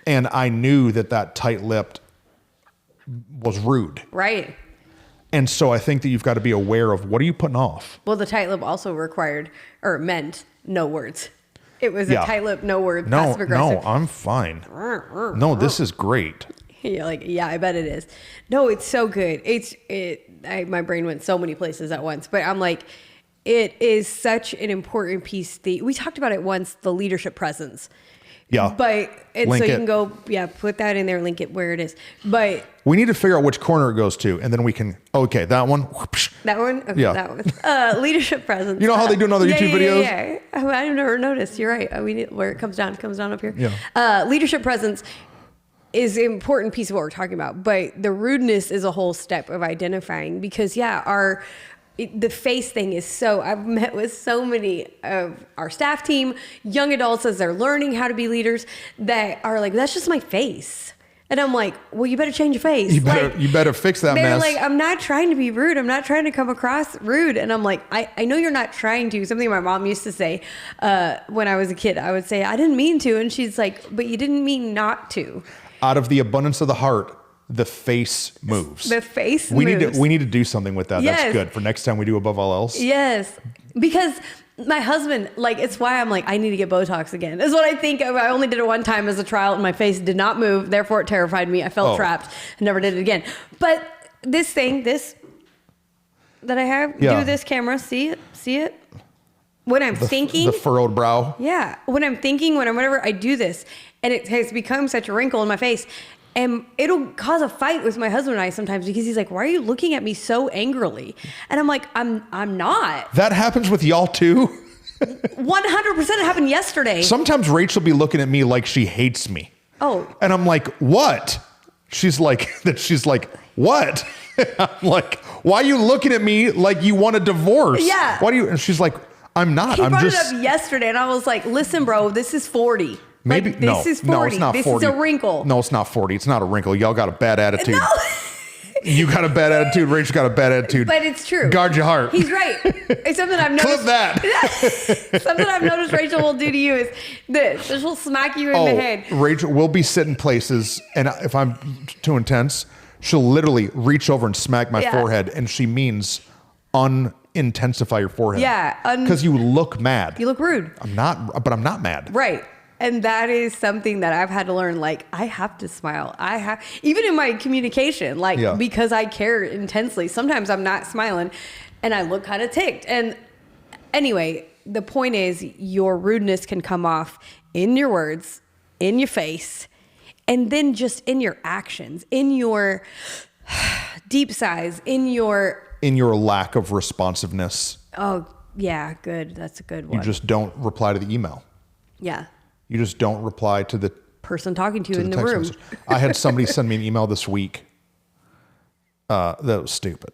And I knew that tight-lipped was rude. Right. And so I think that you've got to be aware of what are you putting off? Well, the tight lip also meant no words. It was a tight lip, no word, passive aggressive. No, I'm fine. No, this is great. You're like, yeah, I bet it is. No, it's so good. My brain went so many places at once, but I'm like, it is such an important piece. We talked about it once, the leadership presence. Yeah. But so you can go, put that in there, link it where it is. But we need to figure out which corner it goes to, and then we can, that one. That one? Okay, yeah. That one. Leadership presence. You know how they do in other YouTube videos? Yeah. I've never noticed. You're right. Where it comes down up here. Yeah. Leadership presence is an important piece of what we're talking about. But the rudeness is a whole step of identifying because, the face thing is I've met with so many of our staff team, young adults as they're learning how to be leaders that are like, that's just my face. And I'm like, well, you better change your face. You better fix that they're mess. They're like, I'm not trying to be rude. I'm not trying to come across rude. And I'm like, I know you're not trying to. Something my mom used to say when I was a kid. I would say, I didn't mean to. And she's like, but you didn't mean not to. Out of the abundance of the heart, the face moves. The face moves. We need to do something with that. Yes. That's good for next time we do Above All Else. Yes. Because my husband, it's why I'm like, I need to get Botox again. Is what I think of. I only did it one time as a trial and my face did not move. Therefore, it terrified me. I felt trapped. I never did it again. But this that I have, do this camera, see it? When I'm thinking. The furrowed brow. Yeah. When I'm thinking, whatever, I do this. And it has become such a wrinkle in my face. And it'll cause a fight with my husband and I sometimes because he's like, why are you looking at me so angrily? And I'm like, I'm not. That happens with y'all too? 100% it happened yesterday. Sometimes Rachel will be looking at me like she hates me. Oh. And I'm like, what? She's like, what? I'm like, why are you looking at me like you want a divorce? Yeah. And she's like, I'm not. He brought it up yesterday and I was like, listen, bro, this is 40. Maybe this is 40. No, it's not this 40. Is a wrinkle. No, it's not 40. It's not a wrinkle. Y'all got a bad attitude. No. You got a bad attitude. Rachel got a bad attitude. But it's true. Guard your heart. He's right. It's something I've noticed. Clip that. Something I've noticed Rachel will do to you is this. She'll smack you in the head. Rachel will be sitting places, and if I'm too intense, she'll literally reach over and smack my forehead, and she means intensify your forehead. Yeah. Because you look mad. You look rude. I'm not mad. Right. And that is something that I've had to learn. Like, I have to smile. Even in my communication, because I care intensely, sometimes I'm not smiling and I look kind of ticked. And anyway, the point is your rudeness can come off in your words, in your face, and then just in your actions, in your deep sighs, in your lack of responsiveness. Oh, yeah. Good. That's a good one. You just don't reply to the email. Yeah. You just don't reply to the person talking to you in the room. Message. I had somebody send me an email this week that was stupid.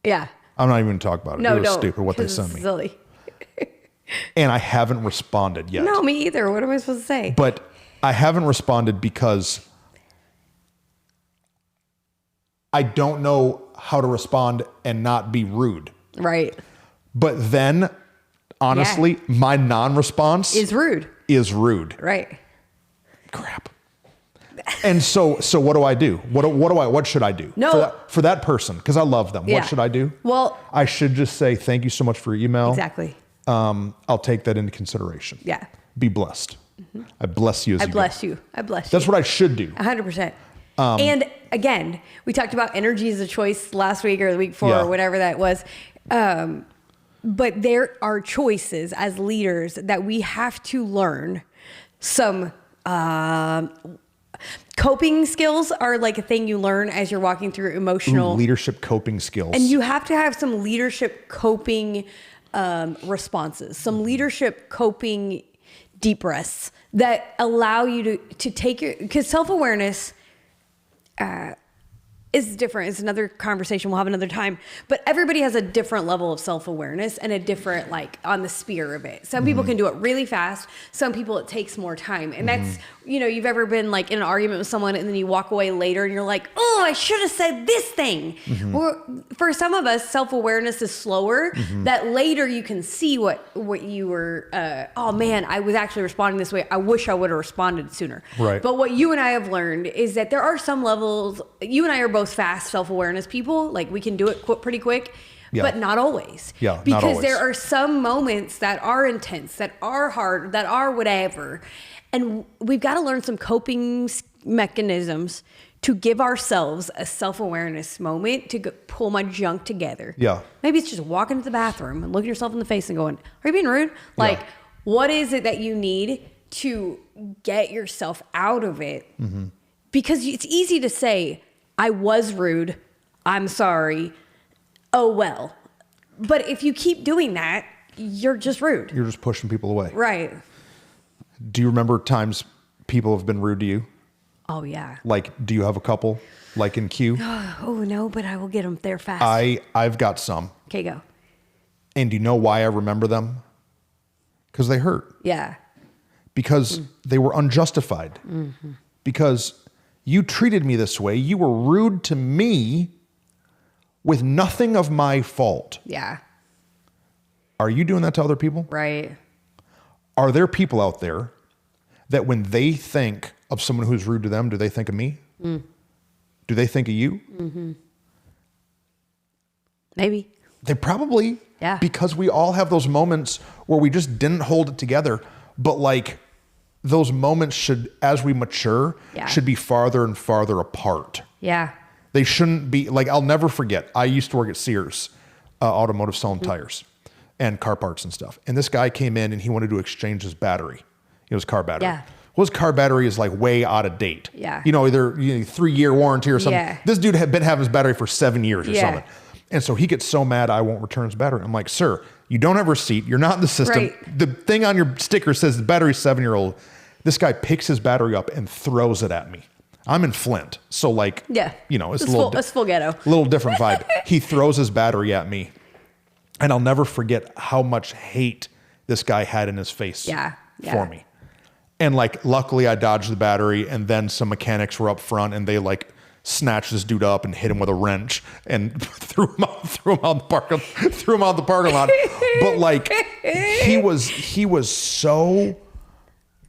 Yeah. I'm not even going to talk about it. No, it was stupid what they sent me. Silly. And I haven't responded yet. No, me either. What am I supposed to say? But I haven't responded because I don't know how to respond and not be rude. Right. But then, honestly, my non-response is rude. Right. Crap. And so what do I do? What should I do? No. For that person? Because I love them. Yeah. What should I do? Well, I should just say, thank you so much for your email. Exactly. I'll take that into consideration. Yeah. Be blessed. Mm-hmm. I bless you as you bless go. you. I bless you. That's what I should do. 100%. And again, we talked about energy as a choice last week or the week before or whatever that was. But there are choices as leaders that we have to learn. Some coping skills are like a thing you learn as you're walking through emotional leadership coping skills. And you have to have some leadership coping responses, some leadership coping deep breaths that allow you to take because self-awareness is different. It's another conversation we'll have another time, but everybody has a different level of self-awareness and a different, like, on the spear of it. Some people can do it really fast. Some people, it takes more time. And that's, you've ever been like in an argument with someone and then you walk away later and you're like, oh, I should have said this thing. Well, for some of us, self-awareness is slower, that later you can see what you were, oh man, I was actually responding this way. I wish I would have responded sooner. Right. But what you and I have learned is that there are some levels, you and I are both fast self-awareness people. Like, we can do it pretty quick, but not always. Yeah, because not always. there are some moments that are intense, that are hard, that are whatever. And we've got to learn some coping mechanisms to give ourselves a self-awareness moment to pull my junk together. Yeah. Maybe it's just walking to the bathroom and looking yourself in the face and going, are you being rude? Like, what is it that you need to get yourself out of it? Because it's easy to say, I was rude, I'm sorry, oh well. But if you keep doing that, you're just rude. You're just pushing people away. Right. Do you remember times people have been rude to you? Oh, yeah. Like, do you have a couple, like in Q? Oh, no, but I will get them there fast. I've got some. Okay, go. And do you know why I remember them? Because they hurt. Yeah. Because they were unjustified. Because you treated me this way. You were rude to me with nothing of my fault. Yeah. Are you doing that to other people? Right. Are there people out there that when they think of someone who's rude to them, do they think of me? Do they think of you? Maybe. They probably. Yeah. Because we all have those moments where we just didn't hold it together. But like, those moments should, as we mature, should be farther and farther apart. Yeah. They shouldn't be, like, I'll never forget. I used to work at Sears Automotive selling tires and car parts and stuff. And this guy came in and he wanted to exchange his battery. His car battery. Yeah. Well, his car battery is like way out of date. Yeah. Either 3-year warranty or something. Yeah. This dude had been having his battery for 7 years or something. And so he gets so mad, I won't return his battery. I'm like, sir, you don't have a receipt. You're not in the system. Right. The thing on your sticker says the battery's 7-year-old. This guy picks his battery up and throws it at me. I'm in Flint. So like, it's it's full ghetto. Little different vibe. He throws his battery at me. And I'll never forget how much hate this guy had in his face for me. And like, luckily I dodged the battery, and then some mechanics were up front and they like snatched this dude up and hit him with a wrench and threw him out the parking lot. But like, he was so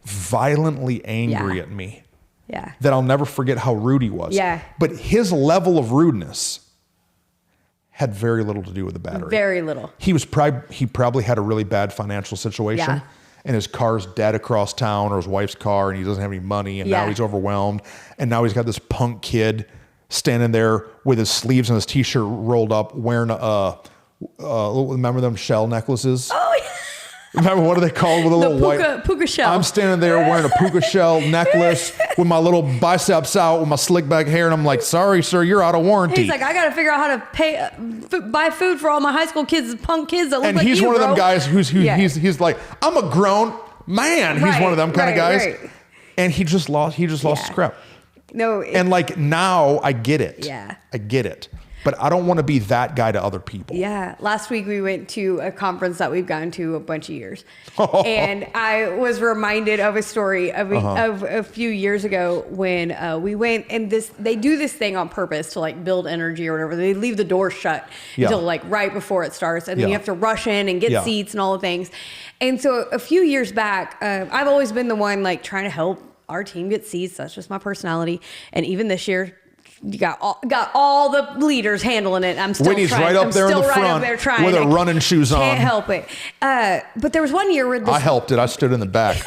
violently angry at me that I'll never forget how rude he was. Yeah. But his level of rudeness had very little to do with the battery. Very little. He probably had a really bad financial situation. Yeah. And his car's dead across town, or his wife's car, and he doesn't have any money, and now he's overwhelmed. And now he's got this punk kid standing there with his sleeves and his t-shirt rolled up, wearing remember them shell necklaces? Oh, yeah. Remember, what are they called with a little white puka shell? I'm standing there wearing a puka shell necklace with my little biceps out with my slick back hair, and I'm like, sorry, sir, you're out of warranty. He's like, I got to figure out how to buy food for all my high school kids, punk kids that look like you, and he's one of them guys he's like, I'm a grown man. He's one of them kind of guys. Right. And he just lost his crap. No. And like, now I get it. Yeah. I get it. But I don't want to be that guy to other people. Yeah. Last week we went to a conference that we've gone to a bunch of years. And I was reminded of a story of a few years ago when we went, and they do this thing on purpose to like build energy or whatever. They leave the door shut until like right before it starts. And then you have to rush in and get seats and all the things. And so a few years back, I've always been the one like trying to help our team get seats. That's just my personality. And even this year, you got all the leaders handling it. I'm still Whitney's trying. Right up there in the front with her running shoes on. Can't help it. But there was one year where I helped it. I stood in the back.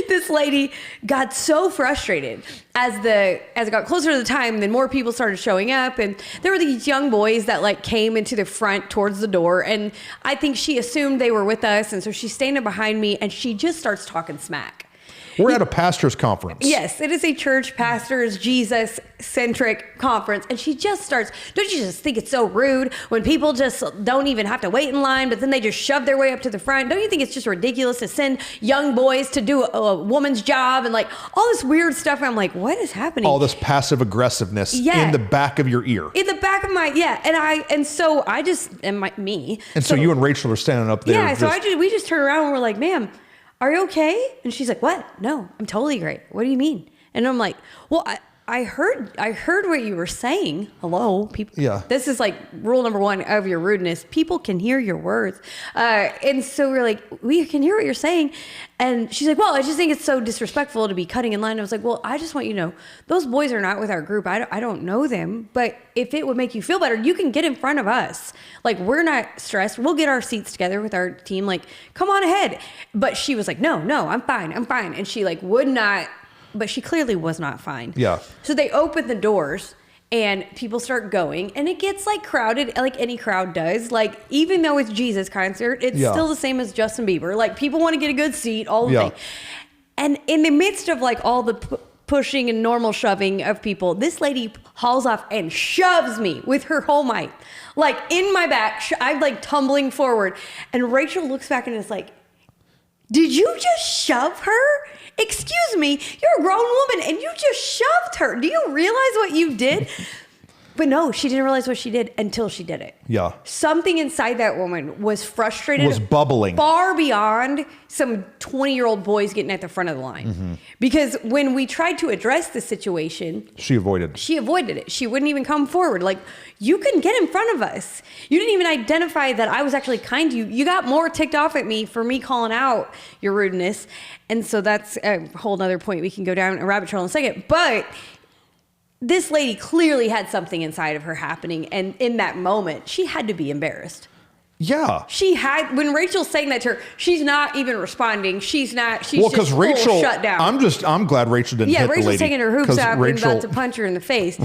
This lady got so frustrated as it got closer to the time. Then more people started showing up, and there were these young boys that like came into the front towards the door, and I think she assumed they were with us, and so she's standing behind me, and she just starts talking smack. We're at a pastor's conference. Yes, it is a church pastors Jesus-centric conference. And she just starts, don't you just think it's so rude when people just don't even have to wait in line, but then they just shove their way up to the front? Don't you think it's just ridiculous to send young boys to do a woman's job and like all this weird stuff? And I'm like, what is happening? All this passive aggressiveness in the back of your ear. In the back of my, and so I just, me. And so you and Rachel are standing up there. Yeah, so we just turn around and we're like, ma'am, are you okay? And she's like, what? No, I'm totally great. What do you mean? And I'm like, well, I heard what you were saying. Hello, people. Yeah. This is like rule number 1 of your rudeness. People can hear your words. And so we're like, we can hear what you're saying. And she's like, well, I just think it's so disrespectful to be cutting in line. I was like, well, I just want you to know, those boys are not with our group. I don't know them. But if it would make you feel better, you can get in front of us. Like, we're not stressed. We'll get our seats together with our team. Like, come on ahead. But she was like, no, I'm fine. And she like would not. But she clearly was not fine. Yeah. So they open the doors and people start going and it gets like crowded like any crowd does. Like, even though it's Jesus concert, it's still the same as Justin Bieber. Like, people want to get a good seat, all the thing. And in the midst of like all the pushing and normal shoving of people, this lady hauls off and shoves me with her whole might. Like, in my back, I'm like tumbling forward. And Rachel looks back and is like, did you just shove her? Excuse me, you're a grown woman and you just shoved her. Do you realize what you did? But no, she didn't realize what she did until she did it. Yeah. Something inside that woman was frustrated. Was bubbling. Far beyond some 20-year-old boys getting at the front of the line. Mm-hmm. Because when we tried to address the situation... She avoided it. She wouldn't even come forward. Like, you couldn't get in front of us. You didn't even identify that I was actually kind to you. You got more ticked off at me for me calling out your rudeness. And so that's a whole nother point we can go down a rabbit trail in a second. But... this lady clearly had something inside of her happening. And in that moment, she had to be embarrassed. Yeah. She had, when Rachel's saying that to her, she's not even responding. She's because Rachel, shut down. I'm glad Rachel didn't hit the lady. Yeah, Rachel's taking her hoops out and about to punch her in the face.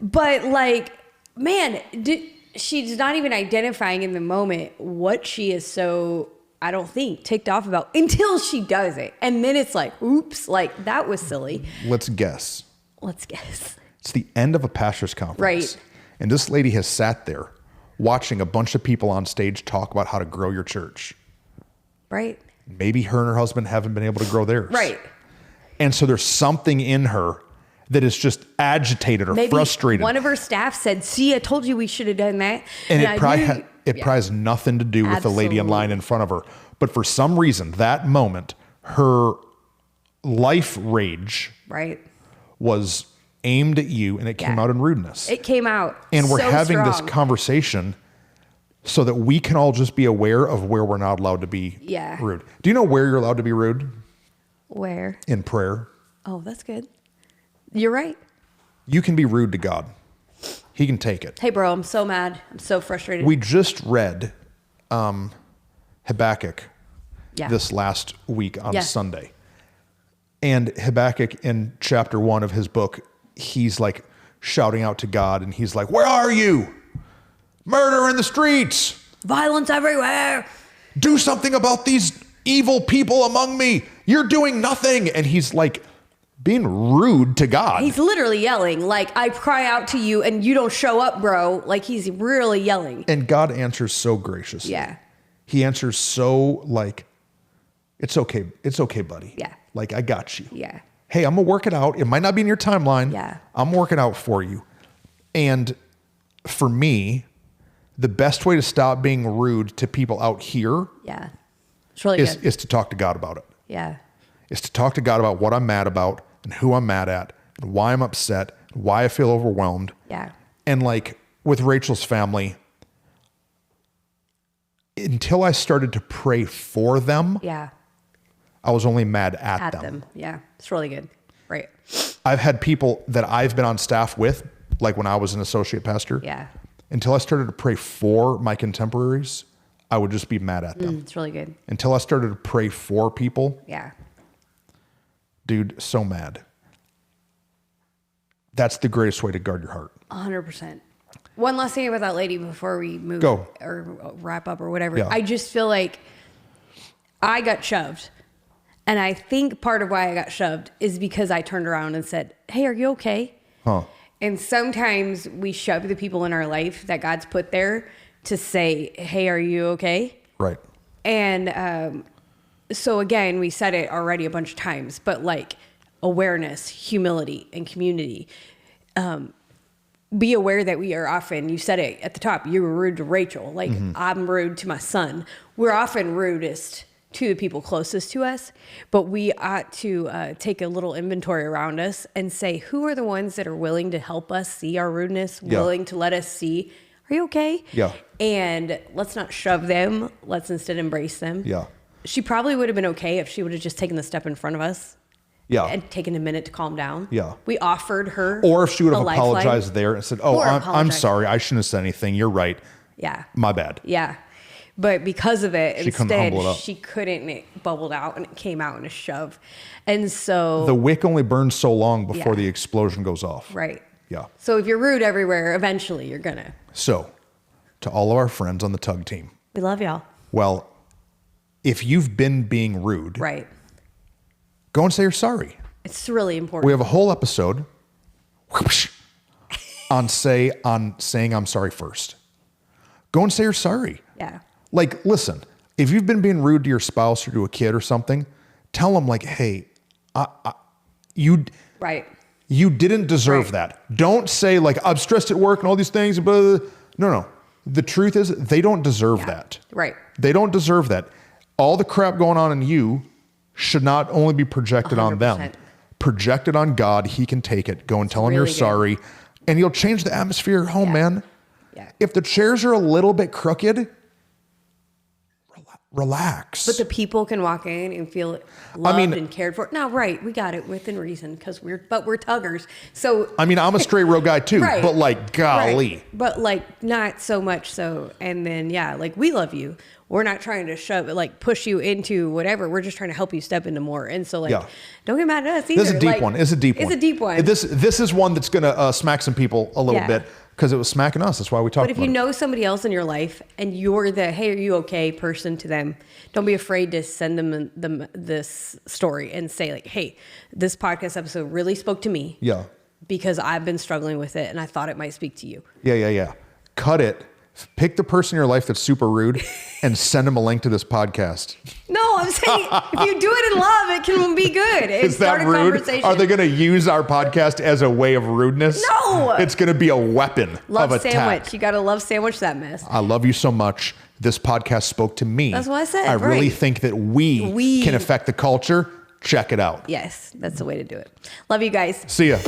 But like, man, she's not even identifying in the moment what she is so, I don't think, ticked off about until she does it. And then it's like, oops, like that was silly. Let's guess. It's the end of a pastor's conference. Right. And this lady has sat there watching a bunch of people on stage talk about how to grow your church. Right. Maybe her and her husband haven't been able to grow theirs. Right. And so there's something in her that is just agitated or frustrated. One of her staff said, see, I told you we should have done that. And it probably has nothing to do with the lady in line in front of her. But for some reason, that moment, her life rage was aimed at you, and it came out in rudeness. It came out and we're so having strong. this conversation so that we can all just be aware of where we're not allowed to be rude. Do you know where you're allowed to be rude? Where? In prayer. Oh, that's good. You're right. You can be rude to God. He can take it. Hey, bro, I'm so mad. I'm so frustrated. We just read Habakkuk this last week on Sunday. And Habakkuk, in chapter 1 of his book, he's like shouting out to God, and he's like, where are you? Murder in the streets. Violence everywhere. Do something about these evil people among me. You're doing nothing. And he's like being rude to God. He's literally yelling, like, I cry out to you and you don't show up, bro. Like, he's really yelling. And God answers so graciously. Yeah. He answers so like, it's okay. It's okay, buddy. Yeah. Like, I got you. Yeah. Hey, I'm going to work it out. It might not be in your timeline. Yeah. I'm working out for you. And for me, the best way to stop being rude to people out here it's really good. is to talk to God about it. Yeah. Is to talk to God about what I'm mad about and who I'm mad at and why I'm upset, and why I feel overwhelmed. Yeah. And like with Rachel's family, until I started to pray for them, I was only mad at them. Yeah, it's really good. Right. I've had people that I've been on staff with, like when I was an associate pastor. Yeah. Until I started to pray for my contemporaries, I would just be mad at them. It's really good. Until I started to pray for people. Yeah. Dude, so mad. That's the greatest way to guard your heart. 100%. One last thing about that lady before we move or wrap up or whatever. Yeah. I just feel like I got shoved. And I think part of why I got shoved is because I turned around and said, hey, are you okay? Huh. And sometimes we shove the people in our life that God's put there to say, hey, are you okay? Right. And so again, we said it already a bunch of times, but like awareness, humility, and community. Be aware that we are often, you said it at the top, you were rude to Rachel. Like I'm rude to my son. We're often rudest to the people closest to us, but we ought to take a little inventory around us and say, who are the ones that are willing to help us see our rudeness, willing to let us see, are you okay? Yeah. And let's not shove them. Let's instead embrace them. Yeah. She probably would have been okay if she would have just taken the step in front of us. Yeah. And taken a minute to calm down. Yeah. We offered her. Or if she would have a apologized lifeline. there and said, oh, I'm sorry. I shouldn't have said anything. You're right. Yeah. My bad. Yeah. But because of it, instead, humble it up. she couldn't, and it bubbled out and it came out in a shove. And so. The wick only burns so long before the explosion goes off. Right. Yeah. So if you're rude everywhere, eventually you're going to. So, to all of our friends on the Tug team. We love y'all. Well, if you've been being rude. Right. Go and say you're sorry. It's really important. We have a whole episode on saying I'm sorry first. Go and say you're sorry. Yeah. Like, listen, if you've been being rude to your spouse or to a kid or something, tell them like, hey, you didn't deserve that. Don't say like, I'm stressed at work and all these things. Blah, blah, blah. No. The truth is they don't deserve that. Right. They don't deserve that. All the crap going on in you should not only be projected 100%. On them. Projected on God. He can take it. Go and tell him you're sorry. And you'll change the atmosphere at home, man. Yeah. If the chairs are a little bit crooked, relax. But the people can walk in and feel loved and cared for. No, right. We got it within reason because we're tuggers. So I'm a straight road guy too, right. But like, golly. Right. But like not so much so. And then, like we love you. We're not trying to shove it, like push you into whatever. We're just trying to help you step into more. And so like, don't get mad at us either. This is a deep one. It's a deep one. This is one that's going to smack some people a little bit. Because it was smacking us. That's why we talked about it. But if you know somebody else in your life and you're the, hey, are you okay person to them, don't be afraid to send them this story and say like, hey, this podcast episode really spoke to me. Yeah. Because I've been struggling with it and I thought it might speak to you. Yeah. Cut it. Pick the person in your life that's super rude and send them a link to this podcast. No, I'm saying if you do it in love, it can be good. Is that rude? Conversation. Are they going to use our podcast as a way of rudeness? No. It's going to be a weapon love of attack. Sandwich. You got to love sandwich that mess. I love you so much. This podcast spoke to me. That's what I said. I really think that we can affect the culture. Check it out. Yes, that's the way to do it. Love you guys. See ya.